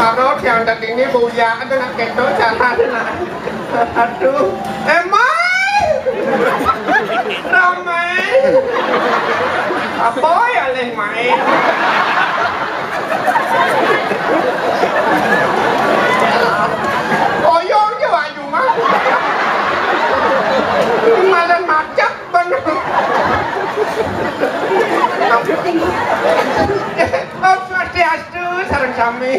Parot yang ada ini buya ada nak keto jalan nak. Aduh, Mai, ramai. Apa ya leh Mai? Oyong je waju mah. Malan macak bener. Om Swastiastu sareng sami.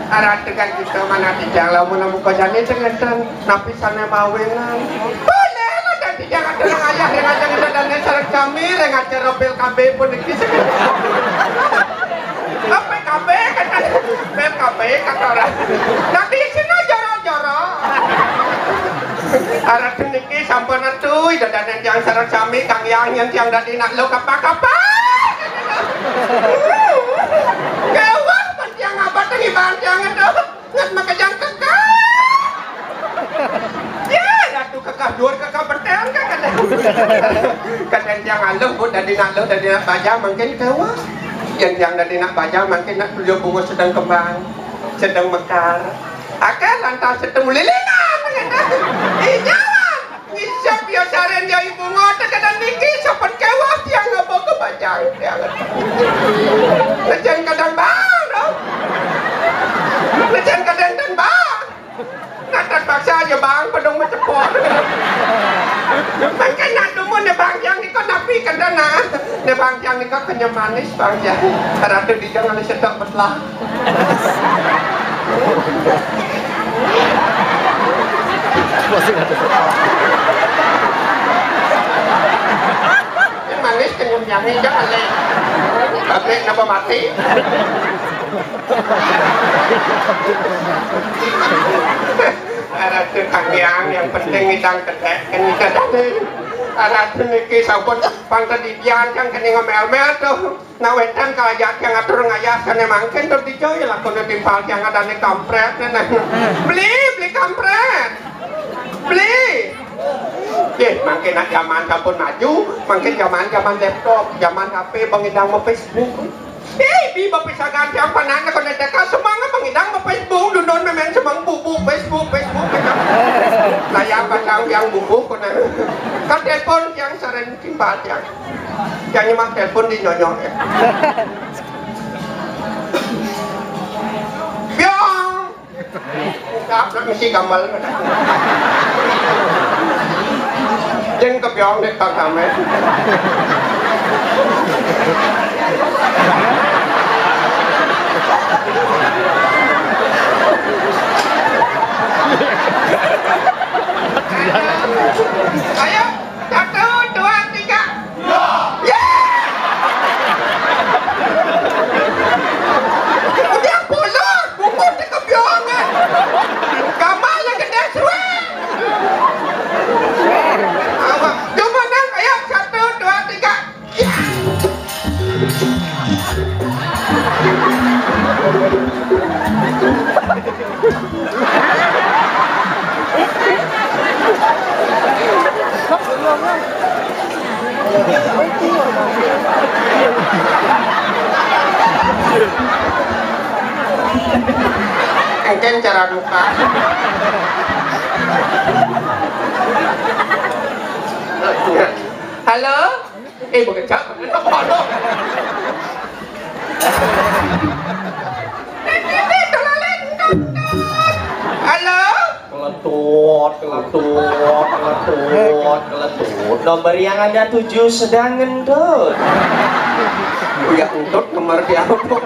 Arah tekan kita mana dijang lamun muka jane cengetan napisane mawengan. Boleh lah jadi jangan tenang ayah dengan jangan dan sareng sami rengat ropel KB pun iki. Apa KB kata KB kata orang. Nanti sini joro-joro. Arah niki sampun atuh dadanan jangan sareng sami Kang Yang yang dadi nak lo kapa-kapa. Gawat yang apa tadi bang jangan dong ngat makajang kakak ya ratu kakak dua kakak bertel kan kadang jangan lo buat dari nak baca mungkin kawa yang dari nak baca mungkin nak tujuh bunga sedang kembang sedang mekar akal lantas sedang lilingan iya Isap ya saren dia ibu ngota kadang niki sopan kawa yang apa kebacang lejan kadang bang dong lejan kadang dan bang natas paksa aja bang pedong mecepor mungkin nadumun ne bang yang ikut napi kadana ne bang yang ikut kenyam manis bang yang ratu di jangan sedap betlah manis kenyam yangi jangan le bapak kenapa mati Ratu Kang yang penting ngidang kedek kan ngidang kedek Ratu niki sampun pangtadidian kan kene ngomel-mel tuh nawetan kalajak yang atur ngayas kan mangken tuh dijoy lah kono timpal yang ada nih kampret beli kampret beli makin zaman sampun maju makin zaman laptop zaman HP pengidang mau Facebook di bapisagan yang panana kono deka semangat pengidang mau Facebook dudon memen semang bubu Facebook layar pasang yang bubu kono kan telepon yang sering timbal yang nyemak telepon di nyonyok ya biong nggak mesti gamal Jeng kebiong dek tak kame. Ayo, 1, 2, 3. Ya. Udah bolong, bungkus di kebiong. Gamal yang gede suwe. Coba nang, ayo 1, 2, 3. Ya. Mungkin cara duka. Halo? Bekerja? Halo? Halo? Keletut. Nomor yang ada 7 sedang ngendut. Ya untuk nomor dia untuk.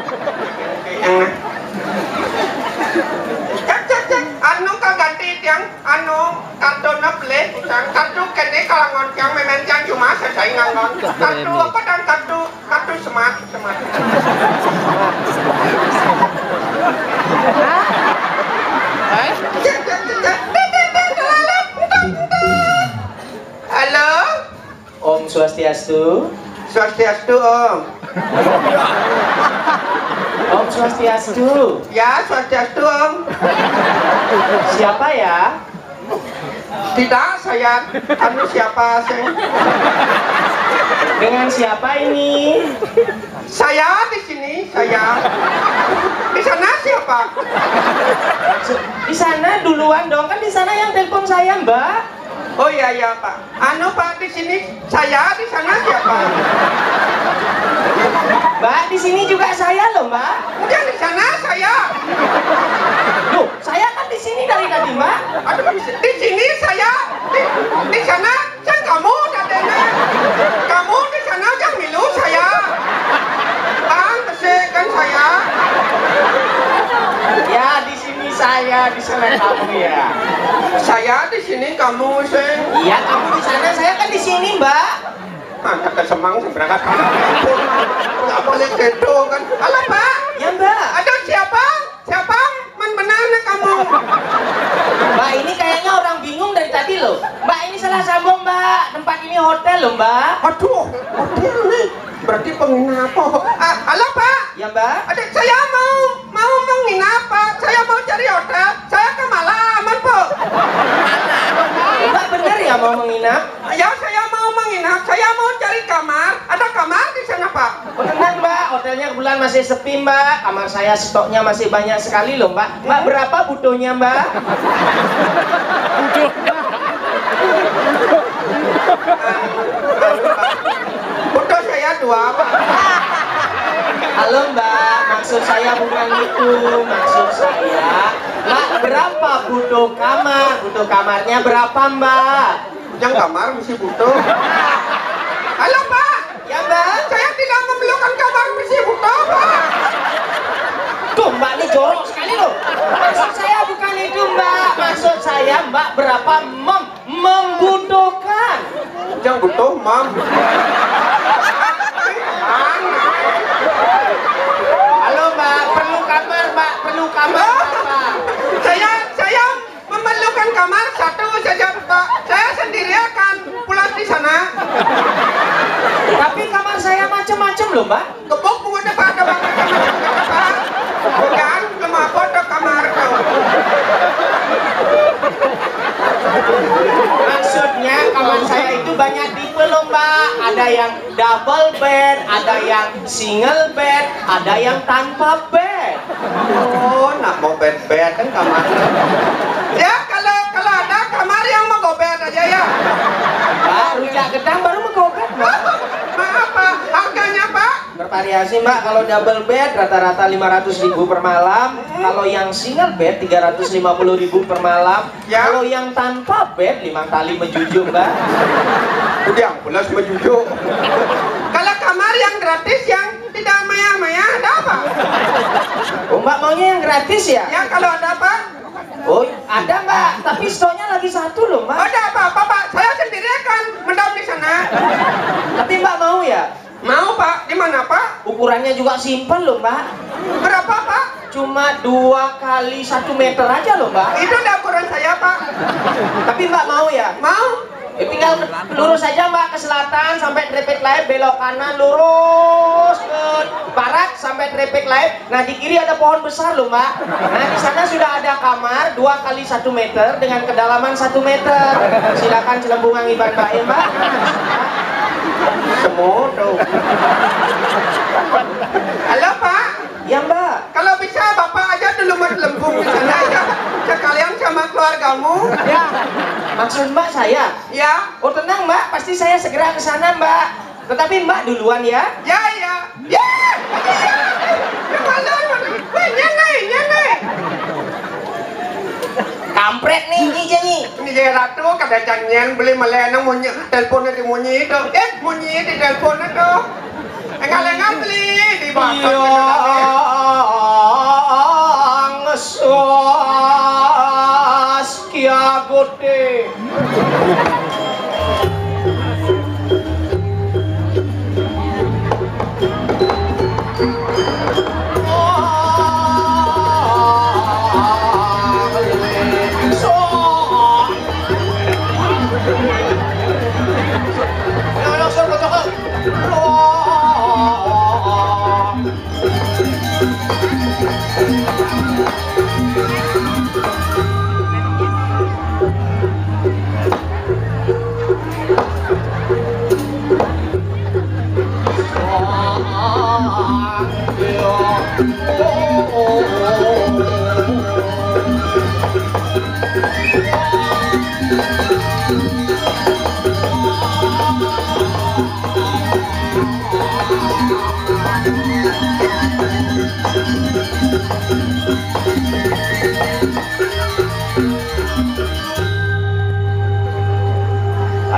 Anu kaganti yang anu kartu nafle, kartu kene kalangan yang memencang cuma saya ngangon. Kartu apa dan kartu smart. Halo? Om Swastiastu. Swastiastu Om. Om Swastiastu. Ya, Swastiastu Om. Siapa ya? Tidak, saya. Anu siapa sih? Dengan siapa ini? Saya di sini, saya. Di sana sana siapa? Di sana duluan dong, kan di sana yang telepon saya, Mbak. Oh iya iya Pak. Anu Pak, di sini saya, di sana siapa? Mbak, di sini juga saya loh, Mbak. Udah di sana saya. Loh, saya kan di sini dari tadi, Mbak. Aduh, di sini saya, di sana kan kamu datangnya. Kamu di sana yang milu saya. Bang, kan saya. Ya, di sini saya, di sana kamu ya. Saya di sini kamu sih. Iya, kamu di sana, saya kan di sini, Mbak. Anak kesemang seberangkat nggak boleh gitu kan. Halo Pak. Ya, Mbak. Aduh siapa? Siapa? Menbenarnya kamu. Mbak, ini kayaknya orang bingung dari tadi loh. Mbak, ini salah sambung, Mbak. Tempat ini hotel loh, Mbak. Aduh, hotel nih. Berarti penginapan. Halo Pak. Ya, Mbak. Aduh, saya mau menginap Pak. Saya mau cari hotel. Saya ke Malaman Pak. Mbak bener ya mau menginap? Ya saya mau menginap. Saya mau cari kamar. Ada kamar di sana Pak. Oh, tenang, Mbak. Hotelnya kebetulan masih sepi, Mbak. Kamar saya stoknya masih banyak sekali loh, Mbak. Mbak, berapa butuhnya, Mbak? Butuh saya 2 Pak. Halo, Mbak. Maksud saya bukan itu. Maksud saya, Mbak, berapa butuh kamar? Butuh kamarnya berapa, Mbak? Yang kamar mesti butuh. Halo Pak. Ya, Mbak. Saya tidak memerlukan kamar mesti butuh Pak. Tuh, Mbak, ini jorok sekali loh. Maksud saya bukan itu, Mbak. Maksud saya, Mbak, berapa membutuhkan? Yang butuh Mam. Halo, Mbak, perlu kamar, Mbak, perlu kamar apa? Saya memerlukan kamar 1 saja Pak. Saya sendiri akan pulang di sana. Tapi kamar saya macam-macam loh, Mbak. Kebuk bunga depan ada macam-macam Pak. Bukan lemah foto kamar kau. Maksudnya kamar saya itu banyak tipe loh, Mbak. Ada yang double bed, ada yang single bed, ada yang tanpa bed. Oh, nak mau bed-bed kan kamar. Ya kalau ada kamar yang mau bed aja ya. Mbak, rujak gedang baru megobet, Mbak. Maaf Pak, harganya Pak? Bervariasi, Mbak. Kalau double bed rata-rata 500.000 per malam. Kalau yang single bed 350.000 per malam. Ya. Kalau yang tanpa bed 5 kali menjujur, Mbak. Udah, pulas menjujuk. Kalau kamar yang gratis yang tidak maya-maya ada apa? Oh, Mbak maunya yang gratis ya? Ya kalau ada Pak. Oh, ada, Mbak. Tapi stoknya lagi 1 loh, Mbak. Ada apa Pak? Saya sendiri akan mendam di sana. Tapi Mbak mau ya? Mau Pak? Di mana Pak? Ukurannya juga simpel loh, Mbak. Berapa Pak? Cuma 2 kali 1 meter aja loh, Mbak. Itu udah ukuran saya Pak. Tapi Mbak mau ya? Mau? Tinggal lurus aja, Mbak, ke selatan sampai traffic light, belok kanan lurus ke barat sampai traffic light. Nah, di kiri ada pohon besar loh, Mbak. Nah, di sana sudah ada kamar 2 kali 1 meter dengan kedalaman 1 meter. Silakan celembungan iban Mbak ya, Mbak. Semodo. Halo Pak. Ya, Mbak. Kalau bisa Bapak aja dulu lembung di sana ya. Sekalian sama keluargamu. Ya. Maksud Mbak saya? Ya. Oh, tenang, Mbak. Pasti saya segera ke sana, Mbak. Tetapi Mbak duluan ya. Ya ya. Ya. Nyanyi. Kampret nih, nyanyi. Ini jadi ratu kada janjian beli melenang munyi teleponnya di munyi itu. Munyi di telepon itu. Enggak beli di bakar. Saskia Gode.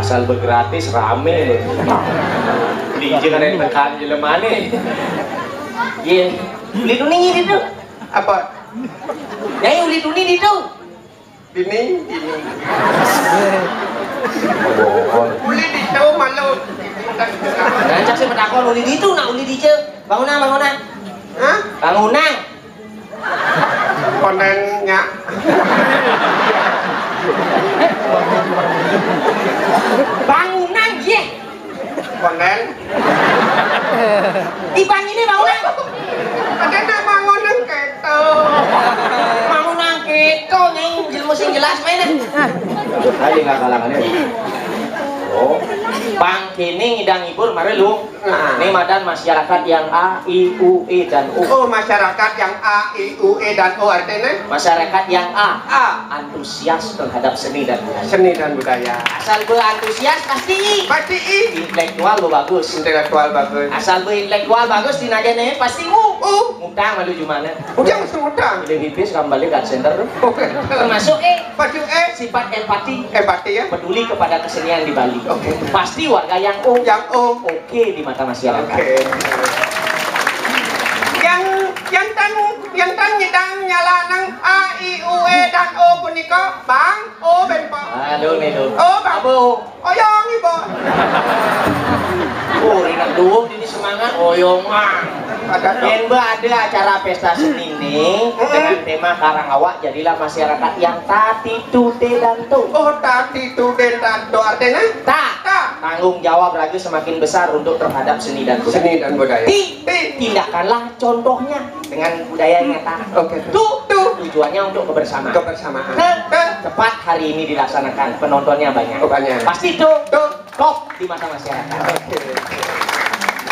asal bergratis rame loh. DJ kan yang tekan jelema nih. Iya, uli duni itu. Apa? Nyai uli duni itu. Ini. Uli di tahu malu. Rancak sih pedakon uli itu nak uli DJ. Bangunan. Hah? Bangunan. Konennya. Bangunan ye. Konen. Di bang ini bangunan. Ada nak bangunan keto. Bangunan keto nih, sing jelas mainan. Ayo nggak kalangannya. Oh, bang kini ngidang hibur mari lu. Nah. Ini madan masyarakat yang A, I, U, E dan U. Oh, masyarakat yang A, I, U, E dan O artinya? Masyarakat yang A, A. antusias terhadap seni dan budaya. Seni dan budaya. Asal berantusias pasti I. Pasti I. Intelektual lo bagus. Intelektual bagus. Asal intelektual bagus dinajane pasti U. Mutang malu gimana? Udah masuk utang. Lebih bibis kembali ke center. Termasuk E. Pasti E. Sifat empati. Empati ya. Peduli kepada kesenian di Bali. Oke. Pasti warga yang O. Yang O. Oke di mata masyarakat. Oke. Yang tan nyedang nyala nang A, I, U, E dan O punika Bang O ben Pak. Aduh nih tuh. Oh, Bang. Apa O? Oyong ibu. Oh, rinak duung ini semangat oyongan. Ada dong. Yang ada acara pesta seni ini dengan tema Karangawak jadilah masyarakat yang tati tute dan tu. Oh, tadi tu den tado artinya? Tak. Tanggung jawab lagi semakin besar untuk terhadap seni dan budaya. Seni dan budaya. Tindakanlah contohnya dengan budaya nyata. Oke. Tuh tujuannya untuk kebersamaan. Kebersamaan. Tepat hari ini dilaksanakan, penontonnya banyak. Oh, banyak. Pasti top di mata masyarakat. Oke.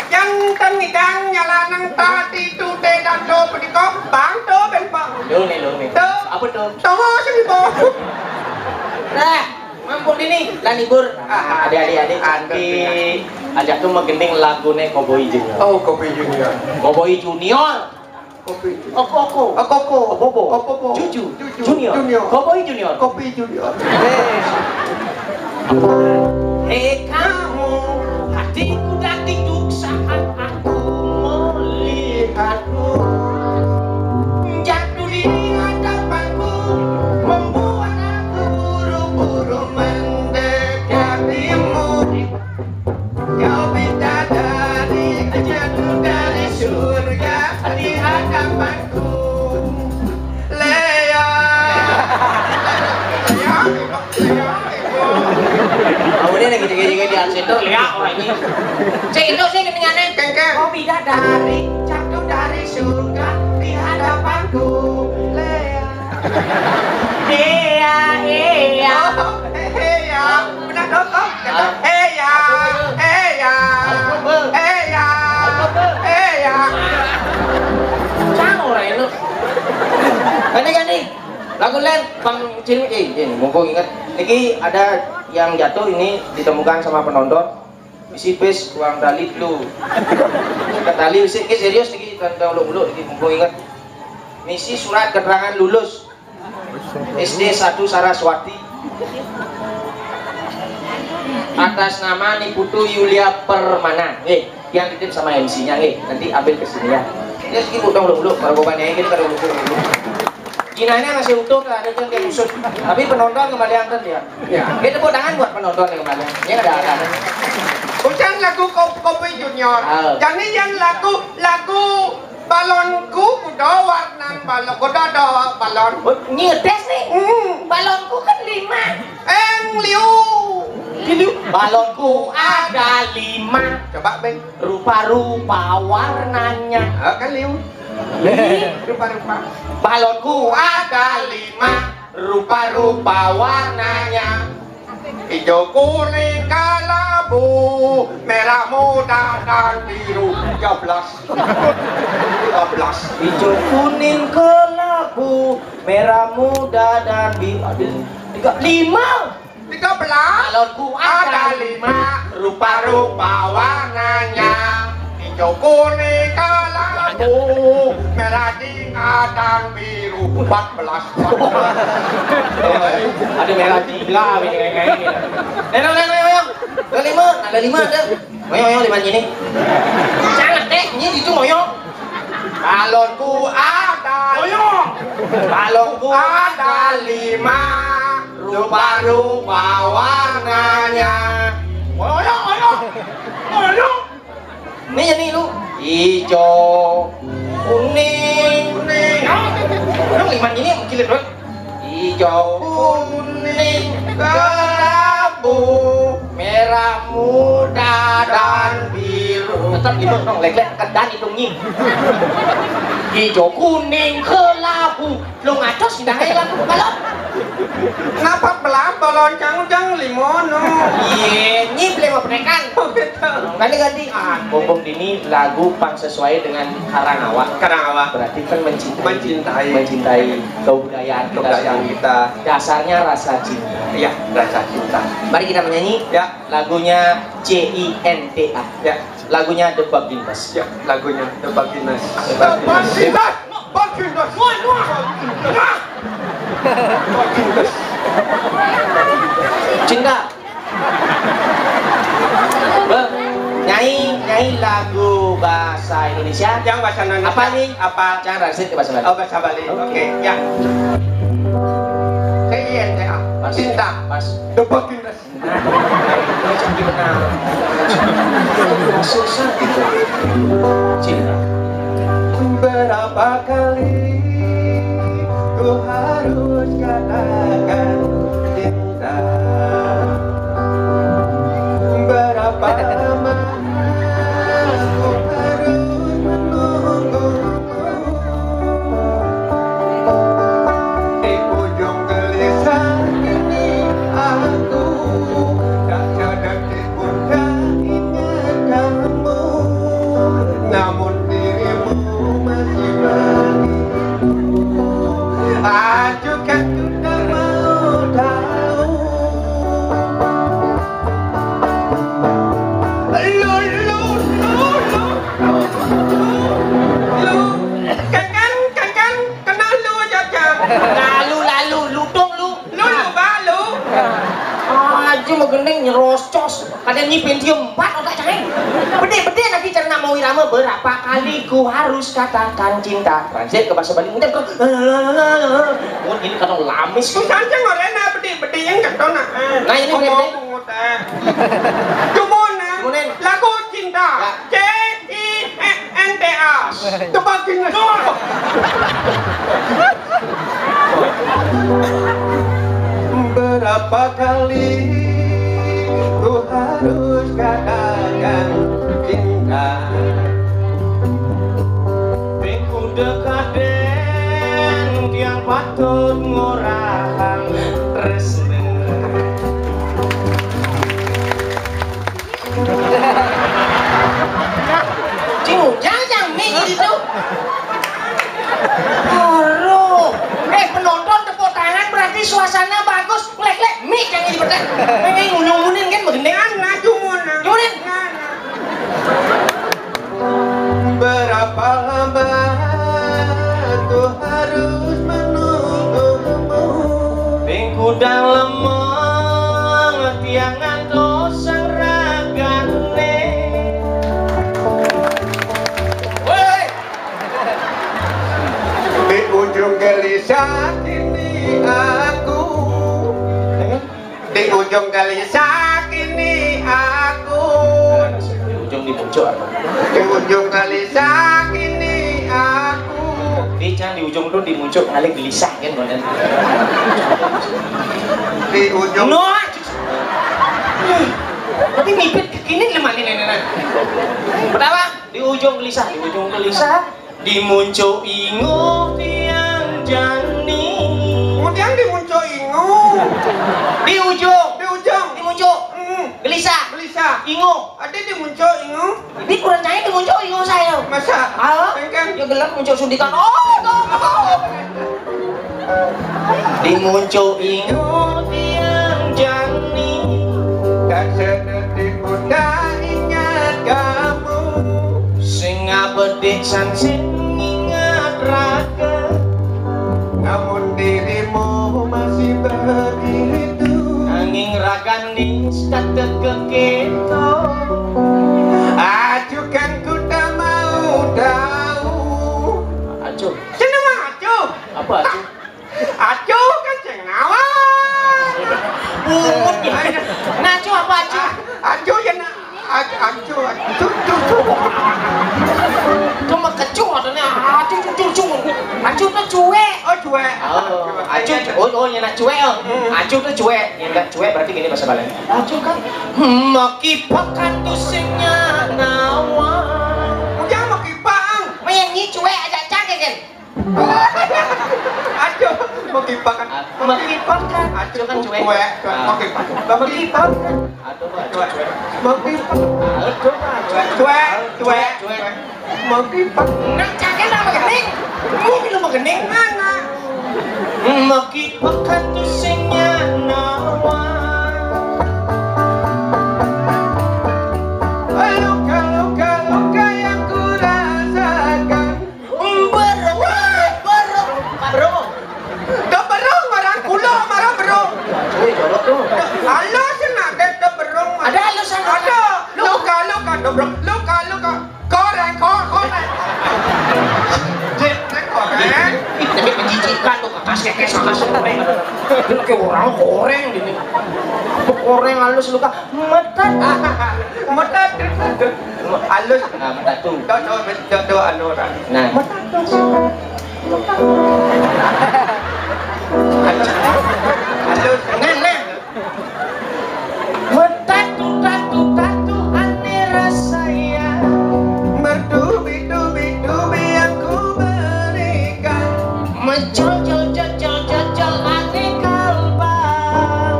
Yang tan ngidang nyala nang tadi tu den tado punika Bang Do ben Pak. Lu nih. Tuh. Apa tuh? Tunggu sini Pak. Nah, mampun ini lan libur. Adik-adik cantik. Ajak tuh menggending lagune Cowboy Junior. Oh, Kopi Junior. Cowboy Junior. Kopi. Koko. Opo. Juju. Junior. Cowboy Junior. Kopi Junior. Hei kamu, hatiku dagdikduk saat aku melihatmu. Jatuh di hadapanku, membuat aku buru-buru mendekatimu. Kau bidadari, jatuh dari surga di hadapanku. Lea. Kamu ini lagi jaga-jaga di Alcenter, lihat orang ini. Cek itu sih ketinggalan. Kengkeng. Kau bidadari, jatuh dari surga di hadapanku. Lea. Heya. Heya. Benar dong. Heya. Cang orang itu. Ganti. Lagu lain, Bang Cini. Ini mumpung ingat. Ini ada yang jatuh ini ditemukan sama penonton. Isi base uang tali dulu. Tali isi serius nih tentang dulu ini mumpung ingat. Misi surat keterangan lulus SD 1 Saraswati atas nama Niputu Yulia Permana. Yang titip sama MC-nya nanti ambil ke sini ya. Ini sedikit dong dulu baru bapaknya ini kalau dulu. Jinanya masih utuh, ada yang dia usut. Tapi penonton kembali angkat ya. Kita tepuk tangan buat penonton yang kembali. Ini ada. Bukan lagu Kopi Junior. Jadi yang lagu balonku kuda warna balon. Kuda ada balon. Nyetes nih. Balonku kan 5. Liu. Balonku ada 5. Coba Ben. Rupa-rupa warnanya. Kan liu. Rupa-rupa. Balonku ada 5. Rupa-rupa warnanya. Hijau kuning kalabu, merah muda dan biru. 13. Hijau kuning kelabu, merah muda dan biru. 5. 13. Balonku Ada 5. Rupa-rupa warnanya. Hijau kuning kalabu, merah jingga dan biru. 14. Ada merah jingga ini kayak gini. Neno, Kelima, ada 5 ada. Moyo 5 ini. Jangan deh, ini itu moyo. Balonku ada. Moyo. Balonku ada 5. Rupa-rupa warnanya. Moyo. Ini lu. Hijau, kuning. Lu 5 ini kilit banget. Hijau, kuning, kelabu, merah muda dan biru. Tetap gitu dong, lek-lek kedan itu nying. Hijau, kuning, kelabu. Lu ngaco sih dah lagu balon. Kenapa belah loncang jang limono? Iya, nyip lima penekan. Ganti-ganti. Bom ini lagu pang sesuai dengan Karangawa. Berarti kan mencintai kebudayaan kita. Dasarnya rasa cinta. Iya, rasa cinta. Mari kita menyanyi. Ya, Lagunya CINTA. ya. Lagunya The Baginas. Ya, lagunya The Baginas. Cinta. Nyanyi lagu bahasa Indonesia. Yang bahasa Indonesia. Apa nih? Apa? Jangan translate ke bahasa Bali. Oh, bahasa Bali. Oke, ya. CINTA. Cinta. Pas. The Baginas. Macam gimana? Susah gitu. Cinta. Berapa kali ku harus katakan cinta? Berapa lama ku harus menunggumu? Di ujung gelisah ini aku tak sedetik pun tak ingat kamu. Namun dirimu masih bagiku. Aku kan sudah mau tahu. Kan kenal lu aja. Lalu dong lu. Lu balu. Aja mau gendeng nyerocos. Kadang nyipin diem 4 otak cahing. Bede nanti cerna mau irama berapa kali ku harus katakan cinta. Translate ke bahasa Bali mungkin kok. Ini kan lamis. Ku sanceng orena bede yang ketona. Nah, ini bede. Kemudian lagu cinta. CINTA. Tebakin berapa kali ku harus katakan cinta? Ku dekat den tiang patut ngorang resmi. Jangan itu. Penonton tepuk tangan berarti suasana bagus. Lek mik yang ini betul. Pengen ngunyung-ngunin kan begendengan Nah, cuman. Berapa lama ku harus menunggumu? Bengku dalam tiangan dosang ragane. Di ujung gelisah kini aku. Di ujung gelisah kini aku. Di ujung di pucuk apa? Di ujung gelisah kini aku. Jangan di ujung tuh di muncul ngalik gelisah kan konten. Di ujung. No. Tapi mipit ke kini lemah ini. Pertama di ujung gelisah, di muncul ingu tiang jani. Kemudian dimuncul ingu. Di ujung, Di muncul gelisah, ingu. Ada dimuncul ingu. Ini kurang cahaya di muncul ingu saya. Masa? Halo? Kan? Ya gelap muncul sundikan. Oh. Di muncul ingu tiang jani. Tak sedetik pun tak ingat kamu. Sing abedek san sing ingat raga. Namun dirimu masih begitu. Angin Raganis kata keketo Aju kan ku tak mau tahu. Acu Cina mah aju. apa acu? Aju kan cengawan. Nah acu apa acu? Aju ya nak. Aju. Cuma kecu adanya acu cucu acu tuh cuek. Oh cuek. Acu oh yang nak cuek acu tuh cuek yang nggak cuek berarti gini bahasa Bali acu kan maki pakan tusingnya nawan Jangan mau kipang. menyanyi cuek aja cakek kan Aju mau kipang kan. maki pakan acu kan cuek Mau kipang. maki pakan aduh cuek Mau kipang. aduh Cuek. Mau kipang. nak cakek nama gening ini lu mau gening mana maki pakan tusingnya nawan Luka yang ku rasakan. Berong. Dah berong marang kulo marang berong. Cuy, jorok tuh. Allah senang dah berong. Ada alasan Ada. Luka dobrok. Luka. Koreng. Koreng. Tapi penjijikan tuh kakak sama goreng. Itu kayak orang goreng gini. Goreng halus luka metat. Metat. Halus. Nah, metat tuh. Do anu orang. Nah, Halus. nah. Metat tatu aneh rasanya. Berdubi aku berikan. Menjol aneh kalbang.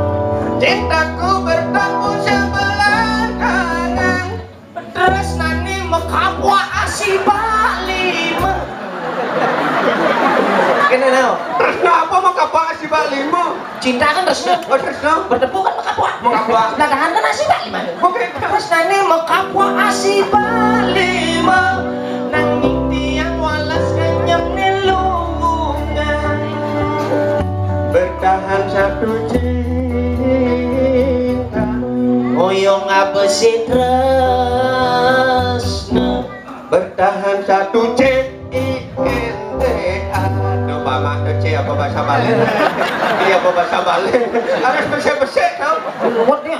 Cintaku bertemu sebelah kanan. Terus nani mekapwa asibalima. Kena nao. Kenapa mau kapal si Balimo? Cinta kan resmi. Oh Tresno. Bertepuk kan mekapwa. Mekapwa. Dagangan kan asibalima. Oke. Terus nani mekapwa asibalima. Nanging tiang walas kenyang nelungan. Bertahan satu cinta. Oyong abesi tresna. Bertahan satu cinta. Aduh mama tuh C apa bahasa Bali? Iya apa bahasa Bali? Harus bersih tau. What dia?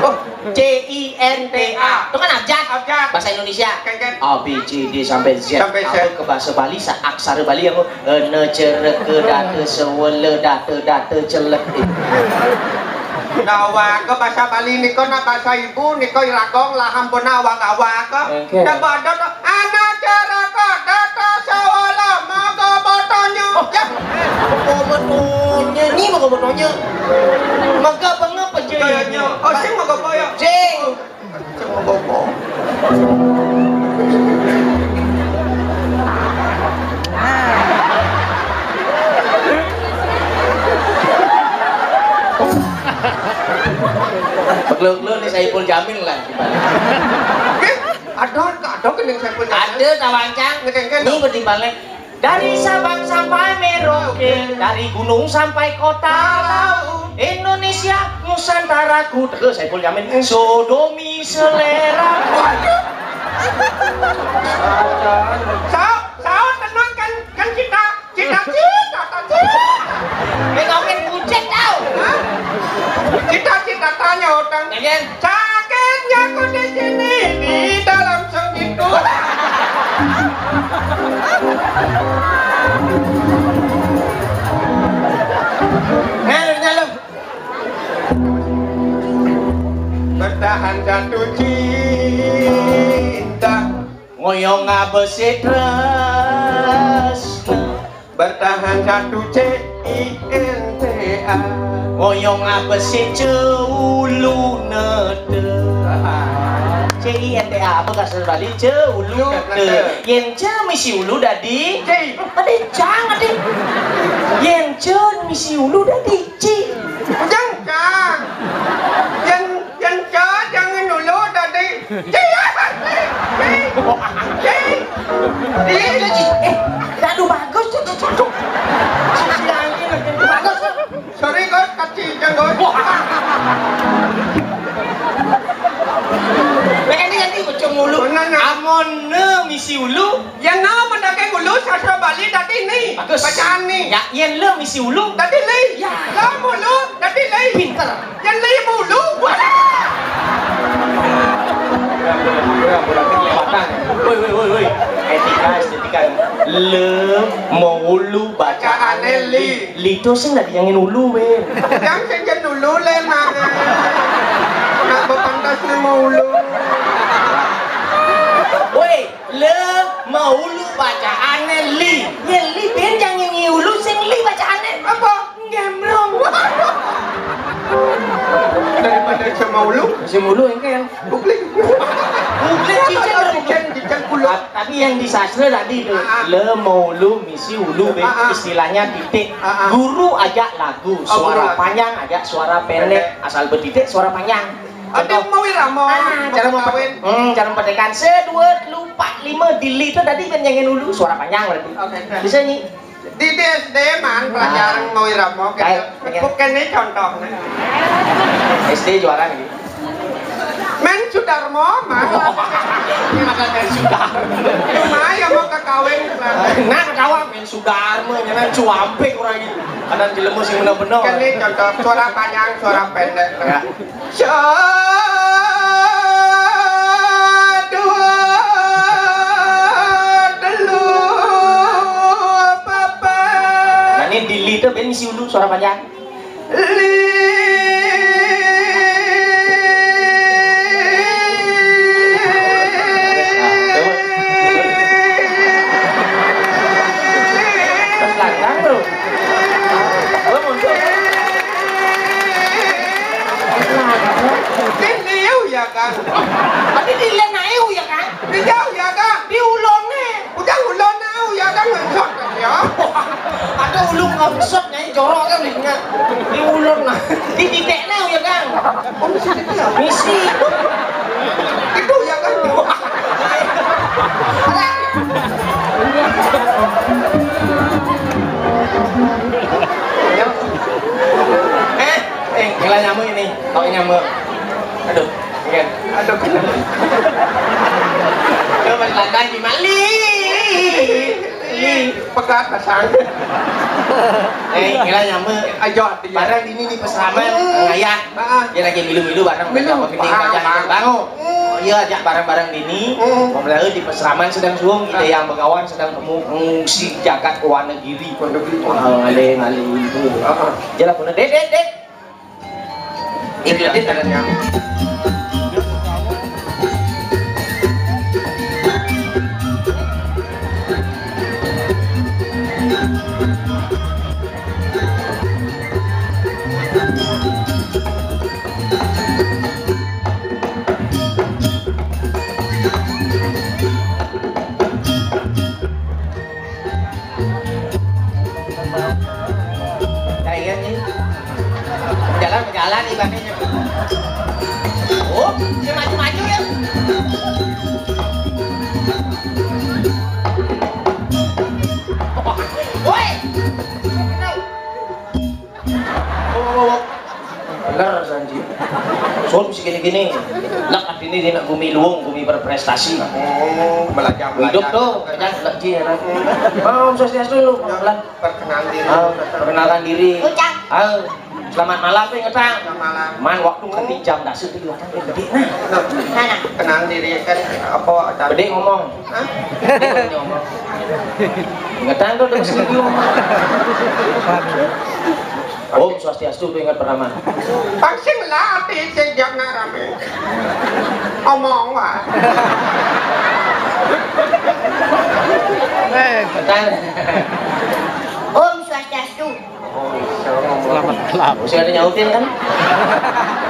Oh, CINTA. Itu kan abjad. Abjad. Bahasa Indonesia. Kan. A B C D sampai Z. Sampai Z. Apa ke bahasa Bali aksara Bali yang ne cereke date sewele date celek. Nawa ke bahasa Bali niko na bahasa ibu niko iragong laham puna awak-awak. Dan badan anak cereke date sewele maga botonyo. Ya. Komotonya ni mau komotonya. Maka bangga Kayaknya. Oh sing maga boyo. Sing. Sing maga boyo. Pegluk-gluk ni Saiful Jamil lah. Ada kening saya punya. Ada tawancang. Ini bertimbangnya dari Sabang sampai Merauke, dari gunung sampai kota laut, Indonesia Nusantaraku. Terus Saiful Jamil sodomi selera. Sao tenang kan cita. Ngomongin bucet tau. Cita-cita tanya orang. Kemudian Sakitnya aku di sini di dalam segitu. Nyalo. Bertahan jatuh cinta. Ngoyong ngabesi tresna. Bertahan jatuh cinta. Ngoyong ngabesi ceulu nete. CINTA apa bahasa Bali? Ceulu nete. Yen ce misi ulu dadi. Ade jang ade. Yen ce misi ulu dadi ci. Jangan. Yang jangan dulu tadi. Aduh bagus tuh. Bagus. Sorry kau kacil jangan. ulu. Yang nama mendaki ulu sastra Bali tadi nih. Bagus. Bacaan nih. Ya, yang le misi ulu. Tadi lih. Ya. Lah mulu. Tadi lih. Pinter. Yang lih mulu. Woi. Estetika. Le mulu bacaan li. Li itu sih nggak yang ulu, Ben. Yang senjen dulu le nak. Nak berpantas ni mulu. Woi, le mulu bacaan li. Yang li Ben jangan ulu, sing li bacaan Apa? gemrong. Daripada semulu. Si mulu yang kan. Buklik. Mungkin Cicen kulo. tapi yang di sastra tadi itu le mulu misi ulu Ben. Istilahnya titik. Guru ajak lagu, suara panjang ajak suara pendek, asal bertitik suara panjang. Ada mau irama. Cara memperdekan 1, 2, 3, 4, 5 di li itu tadi kan yang dulu suara panjang berarti. Oke. Bisa nih. Di SD man pelajaran mau irama bukan ini contohnya. SD juara nih. Men Sudarmo mah. Makan men Sudar. Cuma ya mau ke kawin. Nah kawan men Sudarmo nyaman cuampe orang ini. Kadang jelemu sing bener-bener. Kan ini contoh suara panjang, suara pendek. Ya. Nah ini di li itu Ben misi ulu suara panjang. Ya kan? Tapi di lenau ya kan? Di jauh ya kan? Di ulonnya. Udah ulon nau ya kan ngesot ya. Ada ulung ngesot nih jorok kan lihatnya. Di ulon lah. Di titik nau ya kan? Oh misi itu ya? Misi. Itu ya kan? Gila nyamuk ini. Kau nyamuk. Aduh. Kan? Aduh. Coba lantai di Mali. Pekat pasang. Gila nyamuk. Ayo, Barang ini di peseraman ngayah. Dia lagi milu-milu barang. Milu. Bangun. Oh iya, ajak barang-barang ini. Pemerintah di peseraman sedang suung, kita yang begawan sedang mengungsi jagat Wonogiri. Ngalih itu. Jalan pun dek. Ini lihat tangannya. Jalan ibadahnya. Oh, dia maju-maju ya. Woi. Oh. Bener Sanji. Soal mesti gini-gini. Lak ini dia nak bumi luung, bumi berprestasi. Oh, belajar. Hidup tuh, jangan lagi ya. Oh, sosialisasi dulu, pelan. Perkenalkan diri. Selamat malam, ngetang. Selamat malam. Man waktu ganti jam dasar di belakang gede. Nah, kenal diri kan apa? Gede ngomong. Hah? Gede ngomong. Ngetang tuh terus lagi ngomong. Om Swastiastu tuh ingat pertama. Pangsing lah arti sejak rame. Omong wah. Ngetang. Om Swastiastu. Selamat malam. Mesti ada nyautin kan?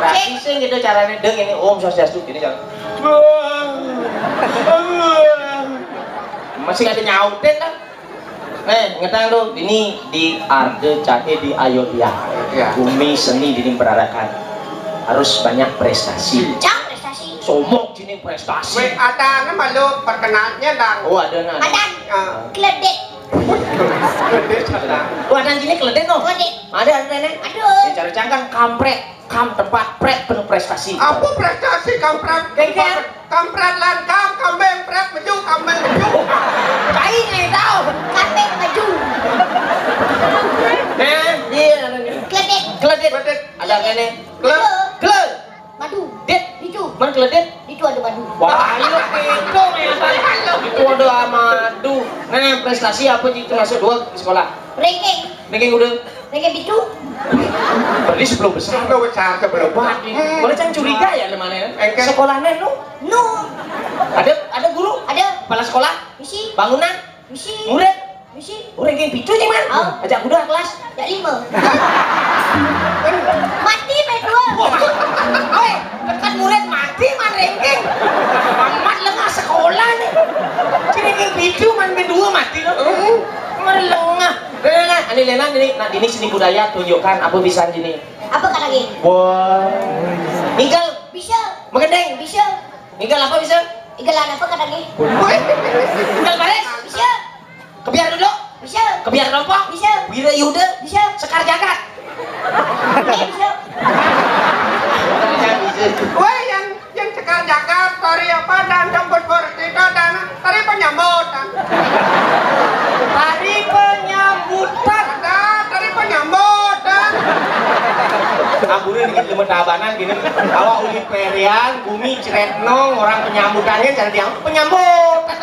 Berarti sih gitu caranya deng ini Om Swastiastu gini jangan. Masih ada nyautin kan? Ngetang tuh ini di Arde Cake di Ayodhya. Ya. Bumi seni dinding perarakan. Harus banyak prestasi. Cang prestasi. Somok dinding prestasi. Weh, ada nama lu perkenalnya dan. Oh ada nah. Adan. Keledek. Oh ada gini keledek tuh. Keledek. Ada nenek. Aduh. Yang cari cangkang kampret. kam tempat pret penuh prestasi. Apa prestasi kampret? Kengkeng. Kampret lan kambing pret maju kambing maju. Kain nih tau. Kambing maju. Nah, dia Keledek. keledek. Ada kene. Klub. Keled. Madu. Dit. Itu. Mana keledek? Itu ada madu. Wah, lu itu itu ada madu. Nah, prestasi apa itu masuk dua di sekolah? Rengkeng. Nengking udah. Rengkeng itu. Berarti sebelum besar. Sampai besar sebelum. Boleh jangan curiga ya lemane. Engke. Sekolahnya lu. No. Ada guru, Ada. kepala sekolah, Misi. bangunan, Misi. murid. Misi. Orang yang picu sih man. Oh. Ajak udah kelas. Jak 5. Mati berdua. Woi, tekan murid mati man ranking. Amat lengah sekolah nih. Si ranking picu man berdua mati loh. Lengah. Lena, ini Lena ini. Nah, ini seni budaya tunjukkan apa bisa gini. Apa kata lagi? Wah. Ninggal, Bisa. mengendeng. Bisa. Ninggal apa bisa? Igalan apa kata lagi? Ninggal baris. Bisa. Kebiar duduk. Bisa. Kebiar rompok. Bisa. Wira Yuda. Bisa. Sekar jagat. Bisa. Woi yang cekal jagat tari apa dan jemput kita dan tari penyambutan. Tari penyambutan. Ada tari penyambutan. Amburin dikit lemah tabanan gini. Awak uli perian, bumi ceretnong, orang penyambutannya jangan diang penyambutan.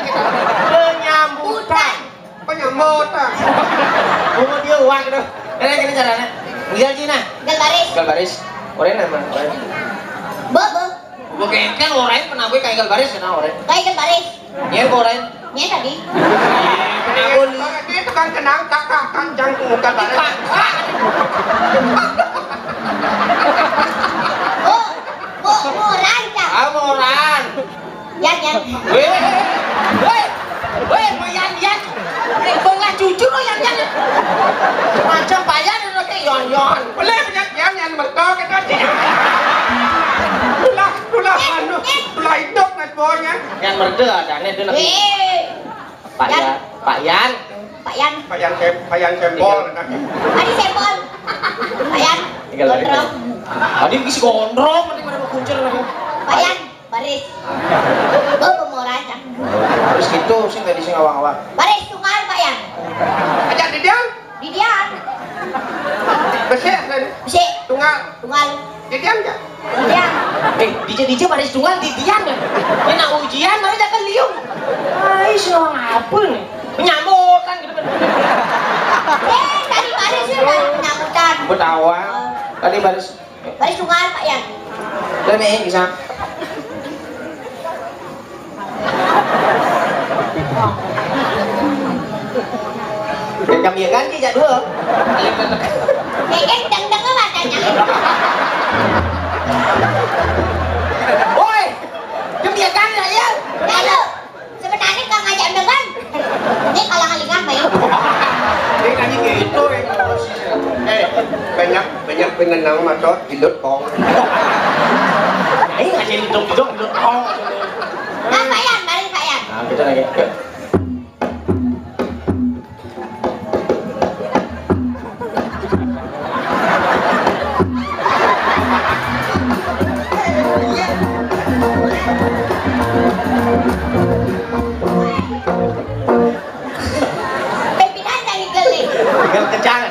Penyambutan. Penyambutan. Bunga dia uang gitu. Ini gini caranya. Nggak Cina. Gal baris. Gal baris. Orang nama. Bobo. Bukan kan orang pernah gue kayak gal baris kenal orang. Kayak gal baris. Iya orang. Nya tadi. Kenapa? Dia tukang kenang kakak kanjang muka baris. Oh. Moran tak. Amoran. Yan. Weh, mayan. Bengah cucu lo yang. Macam payan lo kayak yon. Boleh penyakian yang mertua kita sih. Tulah anu, tulah hidup nak bonya. Yang merde ada nih itu lagi. Pak Yan. Payan sembol. Adi sembol. Payan. Gondrong. Tadi kisi gondrong nanti pada kuncir lagi. Payan. Baris. Bobo moran tak. Terus gitu sih nggak di sini awang-awang. Baris tunggal payan. Ajak di dia. Di dia. Besek dan Bisa. tunggal. Tunggal. Di dia enggak? Di dia. DJ baris tunggal di Dian lah. Ini nak ujian mana jangan liung. Ay, senang apa nih? Penyambutan gitu kan. Tadi baris sudah penyambutan. Betawa. Tadi baris. Baris tunggal payan. Dan nih bisa. Jam dia ganti jak dua. Kayaknya deng-deng matanya. Woi, jam dia ganti ya. Lalu sebenarnya kau ngajak dengan. Ini kalangan lingkar baik. Dia ganti gitu. Banyak penenang masuk hidup kong. Ini ngasih hidup. Oh. Nah payan, baris payan. Nah, kita lagi. Pimpinan dari geling. Tinggal kejang.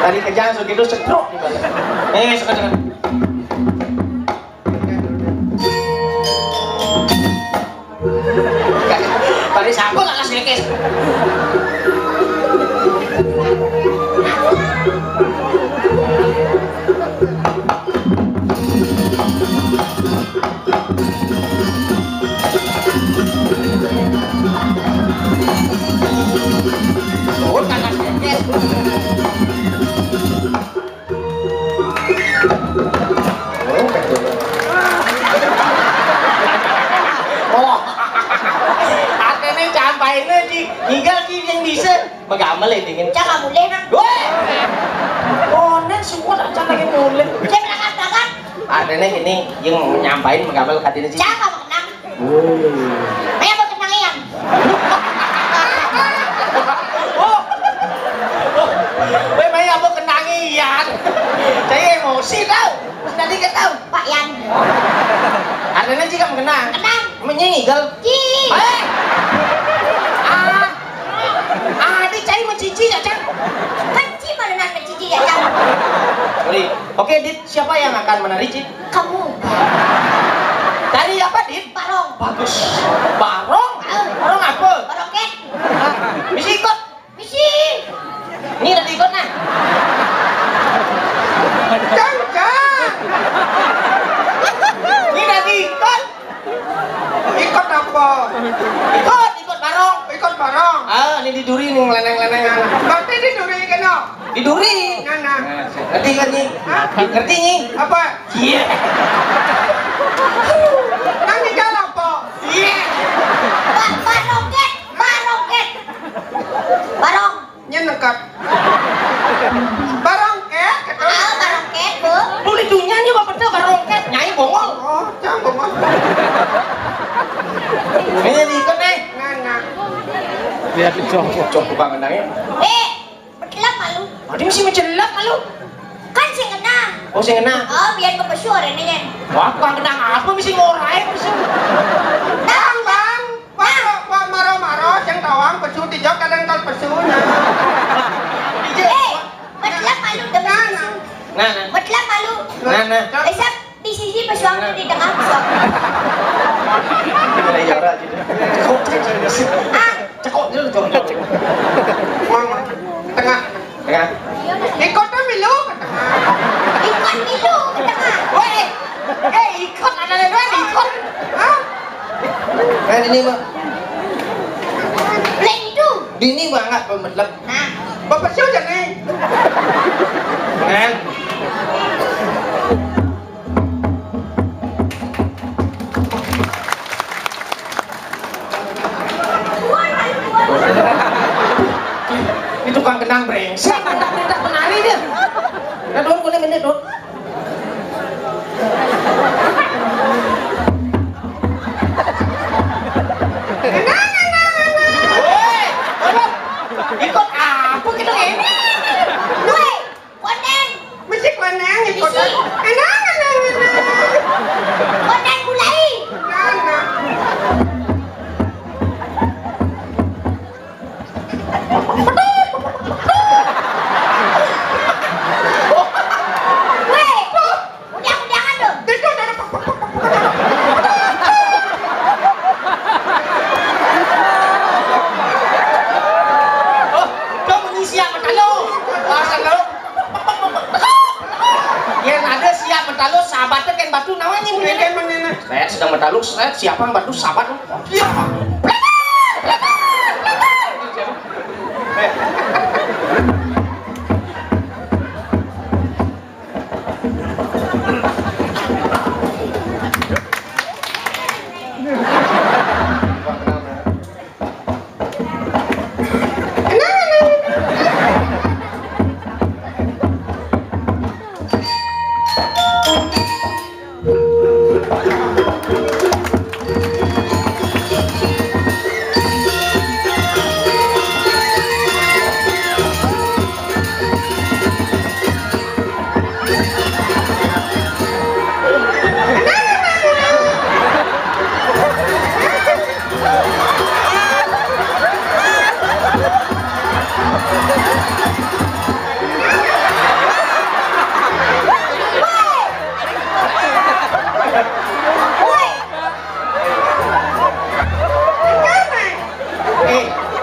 Tadi kejang segitu setruk di balik. Sekarang. Tadi siapa nggak kasih lekes? Oh, nggak kasih lekes. Oh, atene campaine di hingga ki yang bisa magamal dingin. Jangan mulai nak. Woi. Oh, nek semua tak lagi mulai. Saya berangkat. Atene ini yang nyampain magamal katine sih. Jangan mengenang. Ayo berkenang yang. Oh. Woi, mai apa kenangi Ian. Saya emosi tau. Tadi kan tau. Pak Yan. Artinya jika mengenang. Kenang. Menyengigal. Ci. Di cai mencici ya Cang. Kan Ci mana nak cici ya Cang? Sorry. Oke Dit, siapa yang akan menari Cid? Kamu. Tari apa Dit? Barong. Bagus. Barong? Barong apa? Baroket. Misi ikut. Misi. Ini udah diikut nah. Cang, Cang. Ini udah diikut. Ikut apa? Ikut barong. Ikut bareng. Ini diduri nih leneng-lenengan. Berarti diduri kena. Diduri. Ngana. Ngerti kan nih? Ngerti nih? Apa? Iya. Nang di jalan apa? Iya. Baroket. Baroket. Barong. Nyenekat. Barang kek. Baroket, Bu. Boleh tuh nyanyi apa betul barongket nyanyi bongol. Oh, Cang bongol. Ini diikut nih. Ngana. Lihat cowok. Cok buka kendangnya. Betelap malu. Dia masih mencelak malu. Kan sing kena. Oh sih kena. Oh, biar berpesyur ini kan. Wah bukan kendang apa mesti ngorai mesti. Bang, bang. Wah, maro-maro, cang tawang, pesu dijok kadang kal pesu. Betelap malu dengan pesyur. Nah. Betelap malu. Nah. Esap di sisi pesuang di tengah pesuang. Ini jara gitu. Cekok dulu cok. Mama, tengah. Tengah. Ikut tuh milu. Ikut milu ke tengah. Woi. Ikut ada dua ikut. Hah? Ini mah. Lain itu. Dini banget pemetlep. Nah, Bapak pesu jadi. Kan. Ini tukang kendang brengsek. Minta penari dia. Nah, Don, boleh menit, Don. Woi, ikut apa kita ini? woi, koneng. Mesti kweneng ikut. Mesti. Enak. Koneng mulai. Ngana. Woi, udah-udahan dong. Itu ada. Oh, kau mengisi apa talo? Bahasa lo. Yang ada siap mentalo sahabatnya kan batu namanya Ini mungkin. menina. Saya sedang mentalo, saya siapa yang batu sahabat? Iya.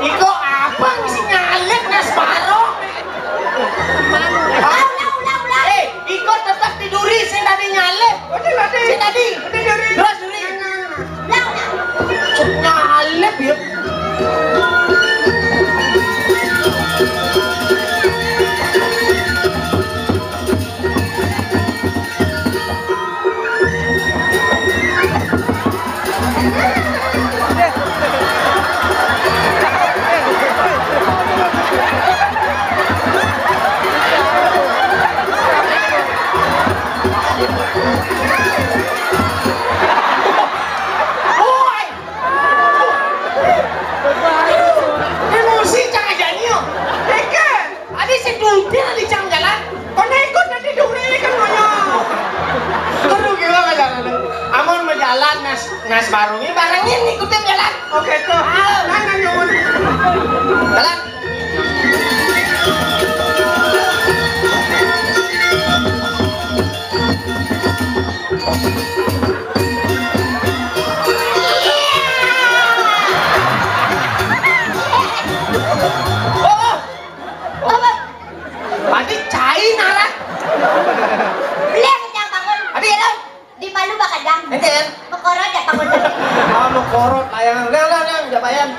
Iko apa mesti nyalek nas barong? Iko tetap tiduri, saya tadi nyalek. Saya tadi. Terus duri. Cuk nyalek ya. Woi. Emosi jangan aja nyo. Ada sedulur di cang jalan. Kau ikut nanti duri kan banyak. Kudu gila jalan. Amun berjalan nas barungi barengin ikutin jalan. Oke tuh. Nang nyuwun. Jalan. Pati cai narak. Lihat yang bangun. Adi ya dong. Di malu bakal dang. Ente kan. Mekorot ya bangun. Kamu korot layangan. Lang, jabayan.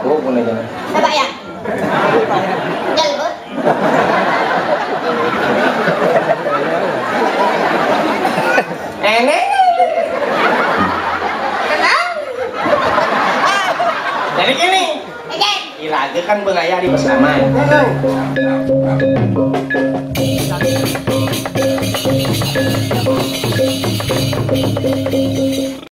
Oh, boleh jangan. Coba ya. Jalur. Eneng. Kenang. Jadi gini. Oke. Iraga kan bengaya di bersama.